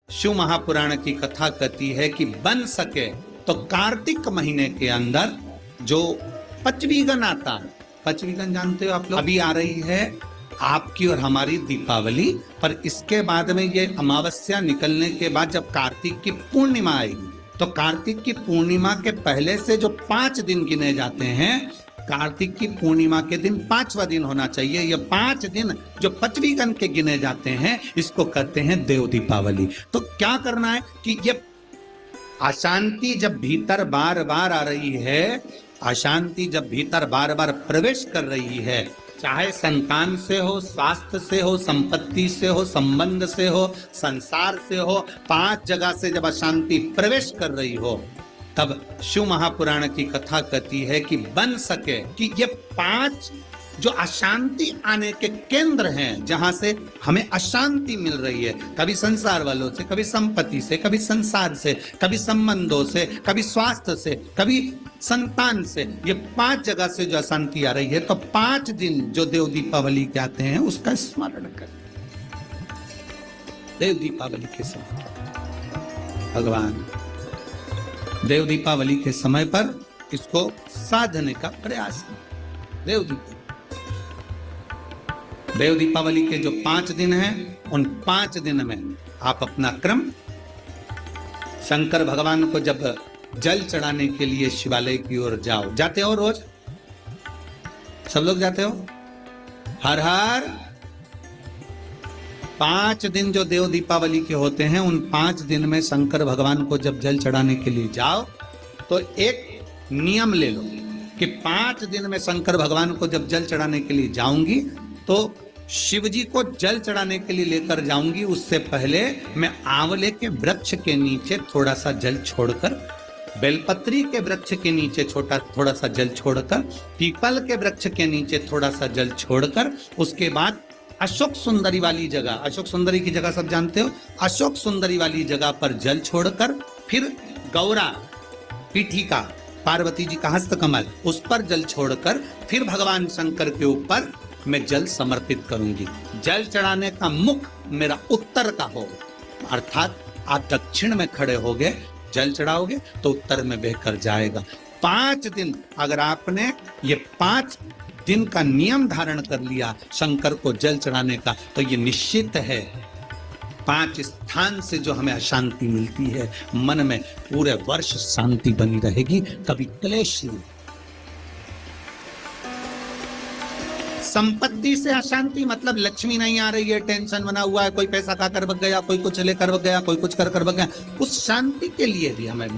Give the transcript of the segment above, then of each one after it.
शिव महापुराण की कथा कहती है कि बन सके तो कार्तिक महीने के अंदर जो पचवीगन आता है, पचवीगन जानते हो आप लोग, अभी आ रही है आपकी और हमारी दीपावली, पर इसके बाद में ये अमावस्या निकलने के बाद जब कार्तिक की पूर्णिमा आएगी, तो कार्तिक की पूर्णिमा के पहले से जो 5 दिन गिने जाते हैं, कार्तिक की पूर्णिमा के दिन 5वां दिन होना चाहिए। ये 5 दिन जो पचवीगन के गिने जाते हैं, इसको कहते हैं देव दीपावली। तो क्या करना है कि ये अशांति जब भीतर बार बार आ रही है, अशांति जब भीतर बार बार प्रवेश कर रही है, चाहे संतान से हो, स्वास्थ्य से हो, संपत्ति से हो, संबंध से हो, संसार से हो, 5 जगह से जब अशांति प्रवेश कर रही हो, तब शिव महापुराण की कथा कहती है कि बन सके कि ये 5 जो अशांति आने के केंद्र हैं, जहां से हमें अशांति मिल रही है, कभी संसार वालों से, कभी संपत्ति से, कभी संसार से, कभी संबंधों से, कभी स्वास्थ्य से, कभी संतान से, ये 5 जगह से जो अशांति आ रही है, तो 5 दिन जो देव दीपावली कहते हैं उसका स्मरण करें। देव दीपावली के समय भगवान देव दीपावली के समय पर इसको साधने का प्रयास करें। देव दीपावली के जो 5 दिन हैं, उन 5 दिन में आप अपना क्रम, शंकर भगवान को जब जल चढ़ाने के लिए शिवालय की ओर जाओ, जाते हो रोज, सब लोग जाते हो, हर हर 5 दिन जो देव दीपावली के होते हैं, उन 5 दिन में शंकर भगवान को जब जल चढ़ाने के लिए जाओ, तो एक नियम ले लो कि 5 दिन में शंकर भगवान को जब जल चढ़ाने के लिए जाऊंगी, तो शिव जी को जल चढ़ाने के लिए लेकर जाऊंगी, उससे पहले मैं आंवले के वृक्ष के नीचे थोड़ा सा जल छोड़कर, बेलपत्री के वृक्ष के नीचे थोड़ा सा जल छोड़कर, पीपल के वृक्ष के नीचे थोड़ा सा जल छोड़कर, उसके बाद अशोक सुंदरी वाली जगह, अशोक सुंदरी की जगह सब जानते हो, अशोक सुंदरी वाली जगह पर जल छोड़कर, फिर गौरा पीठिका, पार्वती जी का हस्तकमल, उस पर जल छोड़कर, फिर भगवान शंकर के ऊपर मैं जल समर्पित करूंगी। जल चढ़ाने का मुख मेरा उत्तर का हो, अर्थात आप दक्षिण में खड़े होगे, जल चढ़ाओगे तो उत्तर में बहकर जाएगा। 5 दिन अगर आपने ये 5 दिन का नियम धारण कर लिया शंकर को जल चढ़ाने का, तो ये निश्चित है 5 स्थान से जो हमें अशांति मिलती है, मन में पूरे वर्ष शांति बनी रहेगी, कभी क्लेश नहीं। संपत्ति से अशांति मतलब लक्ष्मी नहीं आ रही है, टेंशन बना हुआ है, कोई पैसा खाकर भग गया, कोई कुछ लेकर भग गया, कोई कुछ कर भग गया, उस शांति के लिए भी हमें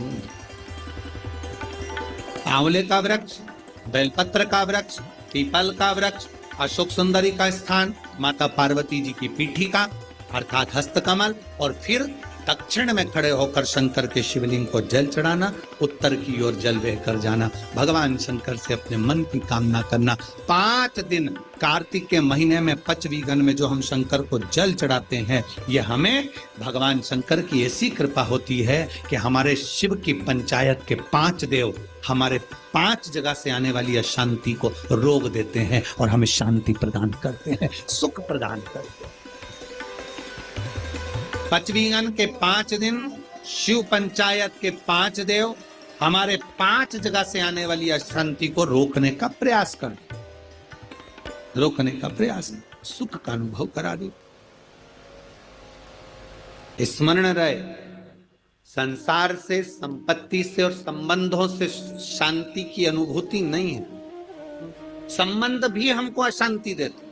आंवले का वृक्ष, बेलपत्र का वृक्ष, पीपल का वृक्ष, अशोक सुंदरी का स्थान, माता पार्वती जी की पीठिका अर्थात हस्तकमल, और फिर दक्षिण में खड़े होकर शंकर के शिवलिंग को जल चढ़ाना, उत्तर की ओर जल बहकर जाना, भगवान शंकर से अपने मन की कामना करना। 5 दिन कार्तिक के महीने में पचवीगन में जो हम शंकर को जल चढ़ाते हैं, ये हमें भगवान शंकर की ऐसी कृपा होती है कि हमारे शिव की पंचायत के 5 देव हमारे 5 जगह से आने वाली अशांति को रोक देते हैं और हमें शांति प्रदान करते हैं, सुख प्रदान करते हैं। पचवीगन के 5 दिन, शिव पंचायत के 5 देव हमारे 5 जगह से आने वाली अशांति को रोकने का प्रयास कर, रोकने का प्रयास, सुख का अनुभव करा दे। स्मरण रहे, संसार से, संपत्ति से और संबंधों से शांति की अनुभूति नहीं है। संबंध भी हमको अशांति देते,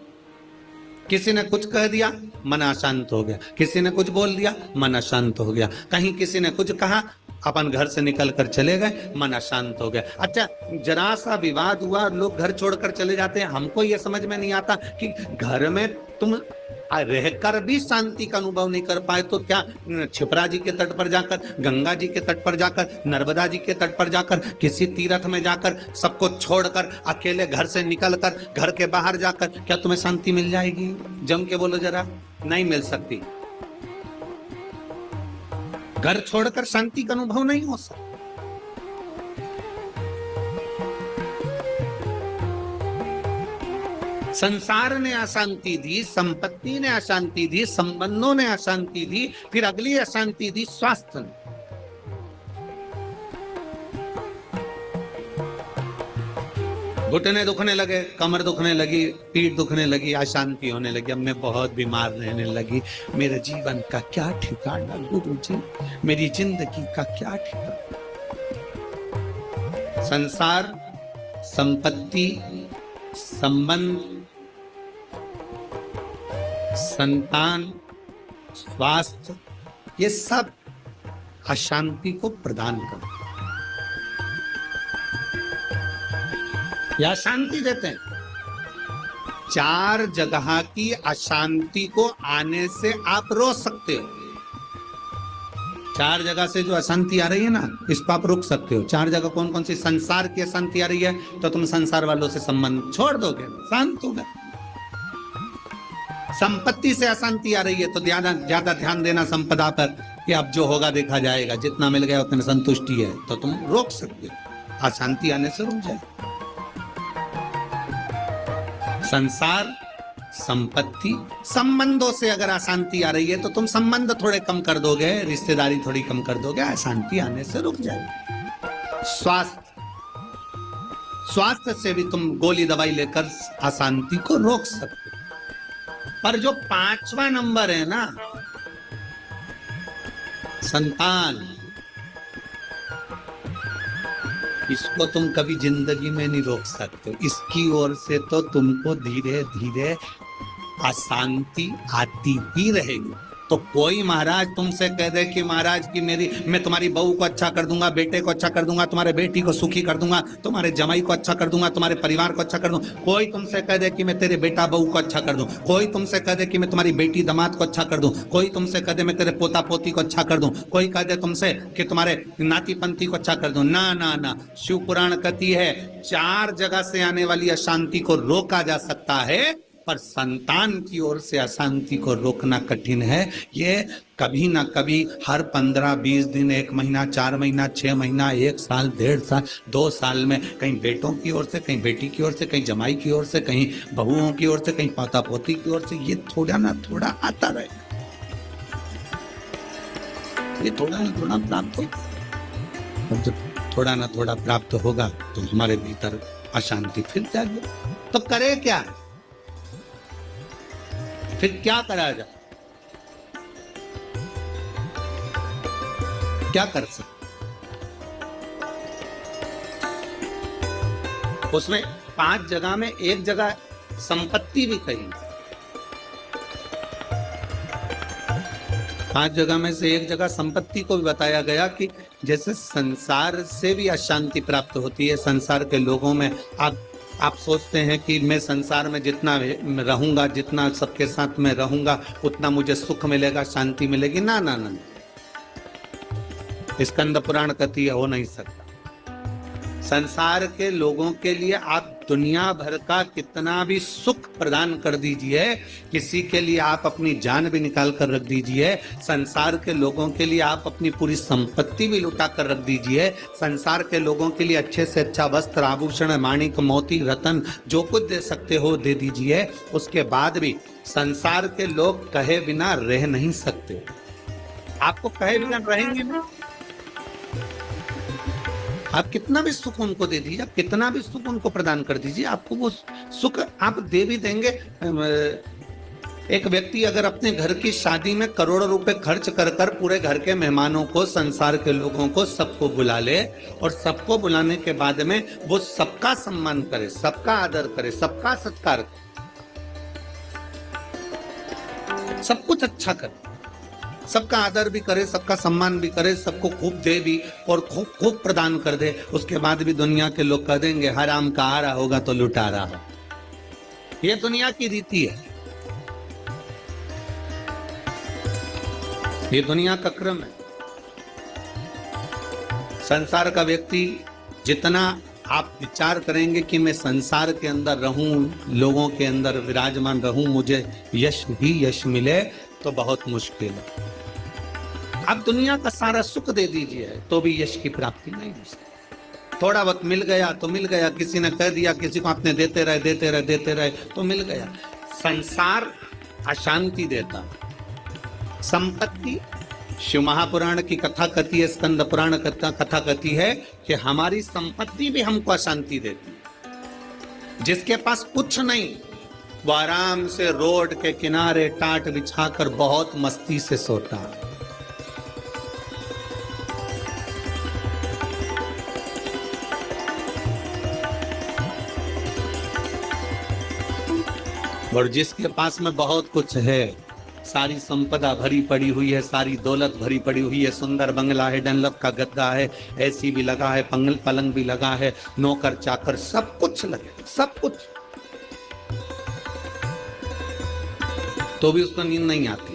किसी ने कुछ कह दिया मन अशांत हो गया, किसी ने कुछ बोल दिया मन अशांत हो गया, कहीं किसी ने कुछ कहा, अपन घर से निकल कर चले गए, मन अशांत हो गया। अच्छा, जरा सा विवाद हुआ, लोग घर छोड़कर चले जाते हैं, हमको ये समझ में नहीं आता कि घर में तुम रहकर भी शांति का अनुभव नहीं कर पाए, तो क्या क्षिप्रा जी के तट पर जाकर, गंगा जी के तट पर जाकर, नर्मदा जी के तट पर जाकर, किसी तीर्थ में जाकर, सबको छोड़कर अकेले घर से निकलकर, घर के बाहर जाकर क्या तुम्हें शांति मिल जाएगी? जम के बोलो जरा, नहीं मिल सकती। घर छोड़कर शांति का अनुभव नहीं हो सकता। संसार ने अशांति दी, संपत्ति ने अशांति दी, संबंधों ने अशांति दी, फिर अगली अशांति दी स्वास्थ्य ने। घुटने दुखने लगे, कमर दुखने लगी, पीठ दुखने लगी, अशांति होने लगी, अब मैं बहुत बीमार रहने लगी, मेरे जीवन का क्या ठिकाना गुरुजी, मेरी जिंदगी का क्या ठिकाना। संसार, संपत्ति, संबंध, संतान, स्वास्थ्य, ये सब अशांति को प्रदान करते या शांति देते हैं। 4 जगह की अशांति को आने से आप रोक सकते हो। 4 जगह से जो अशांति आ रही है ना, इसको आप रोक सकते हो। 4 जगह कौन कौन सी? संसार की अशांति आ रही है तो तुम संसार वालों से संबंध छोड़ दोगे, शांत हो गए। संपत्ति से अशांति आ रही है तो ज्यादा ध्यान देना संपदा पर कि अब जो होगा देखा जाएगा, जितना मिल गया उतने संतुष्टि है, तो तुम रोक सकते हो, अशांति आने से रुक जाए। संसार, संपत्ति, संबंधों से अगर अशांति आ रही है तो तुम संबंध थोड़े कम कर दोगे, रिश्तेदारी थोड़ी कम कर दोगे, अशांति आने से रुक जाएगी। स्वास्थ्य से भी तुम गोली दवाई लेकर अशांति को रोक सकते। पर जो 5वां नंबर है ना, संतान, इसको तुम कभी जिंदगी में नहीं रोक सकते। इसकी ओर से तो तुमको धीरे धीरे अशांति आती ही रहेगी। तो कोई महाराज तुमसे कह दे कि महाराज की मैं तुम्हारी बहू को अच्छा कर दूंगा, बेटे को अच्छा कर दूंगा, तुम्हारे बेटी को सुखी कर दूंगा, तुम्हारे जमाई को अच्छा कर दूंगा, तुम्हारे परिवार को अच्छा कर दूंगा। कोई तुमसे कह दे कि मैं तेरे बेटा बहू को अच्छा कर दूं, कोई तुमसे कह दे कि मैं तुम्हारी बेटी दामाद को अच्छा कर दूं, कोई तुमसे कह दे मैं तेरे पोता पोती को अच्छा कर दूं, कोई कह दे तुमसे कि तुम्हारे नाती पंथी को अच्छा कर दूं। ना ना ना, शिव पुराण कहती है 4 जगह से आने वाली अशांति को रोका जा सकता है, पर संतान की ओर से अशांति को रोकना कठिन है। ये कभी ना कभी हर 15-20 दिन, 1 महीना, 4 महीना, 6 महीना, 1 साल, 1.5 साल, 2 साल में कहीं बेटों की ओर से, कहीं बेटी की ओर से, कहीं जमाई की ओर से, कहीं बहुओं की ओर से, कहीं पोता पोती की ओर से, ये थोड़ा ना थोड़ा आता रहेगा। ये थोड़ा ना थोड़ा प्राप्त होगा। जब थोड़ा ना थोड़ा प्राप्त होगा तो हमारे भीतर अशांति फिर जाएगी। तो करे क्या? फिर क्या करा जाए? क्या कर सकते? उसमें 5 जगह में 1 जगह संपत्ति भी कही। 5 जगह में से 1 जगह संपत्ति को भी बताया गया कि जैसे संसार से भी अशांति प्राप्त होती है। संसार के लोगों में आप सोचते हैं कि मैं संसार में जितना रहूंगा, जितना सबके साथ में रहूंगा, उतना मुझे सुख मिलेगा, शांति मिलेगी। ना ना ना, स्कंद पुराण कहती है हो नहीं सकता। संसार के लोगों के लिए आप दुनिया भर का कितना भी सुख प्रदान कर दीजिए, किसी के लिए आप अपनी जान भी निकाल कर रख दीजिए, संसार के लोगों के लिए आप अपनी पूरी संपत्ति भी लुटा कर रख दीजिए, संसार के लोगों के लिए अच्छे से अच्छा वस्त्र, आभूषण, माणिक, मोती, रतन, जो कुछ दे सकते हो दे दीजिए। उसके बाद भी संसार के लोग कहे बिना रह नहीं सकते। आपको कहे बिना रहेंगे नहीं। आप कितना भी सुख उनको दे दीजिए, आप कितना भी सुख उनको प्रदान कर दीजिए, आपको वो सुख आप दे भी देंगे। एक व्यक्ति अगर अपने घर की शादी में करोड़ों रुपए खर्च कर कर पूरे घर के मेहमानों को, संसार के लोगों को, सबको बुला ले और सबको बुलाने के बाद में वो सबका सम्मान करे, सबका आदर करे, सबका सत्कार करे, सब कुछ अच्छा करे, सबका आदर भी करे, सबका सम्मान भी करे, सबको खूब दे भी और खूब खूब प्रदान कर दे, उसके बाद भी दुनिया के लोग कह देंगे हराम का आ रहा होगा तो लुटा रहा हो। ये दुनिया की रीति है, ये दुनिया का क्रम है। संसार का व्यक्ति जितना आप विचार करेंगे कि मैं संसार के अंदर रहूं, लोगों के अंदर विराजमान रहूं, मुझे यश ही यश मिले, तो बहुत मुश्किल है। आप दुनिया का सारा सुख दे दीजिए तो भी यश की प्राप्ति नहीं हो सकती। थोड़ा वक्त मिल गया तो मिल गया, किसी ने कह दिया, किसी को आपने देते रहे तो मिल गया। संसार अशांति देता, संपत्ति, शिव महापुराण की कथा कहती है, स्कंद पुराण कथा कहती है कि हमारी संपत्ति भी हमको अशांति देती है। जिसके पास कुछ नहीं वो आराम से रोड के किनारे टाट बिछाकर बहुत मस्ती से सोता है। और जिसके पास में बहुत कुछ है, सारी संपदा भरी पड़ी हुई है, सारी दौलत भरी पड़ी हुई है, सुंदर बंगला है, डनलप का गद्दा है, एसी भी लगा है, पलंग भी लगा है, नौकर चाकर सब कुछ लगे, सब कुछ, तो भी उसको नींद नहीं आती।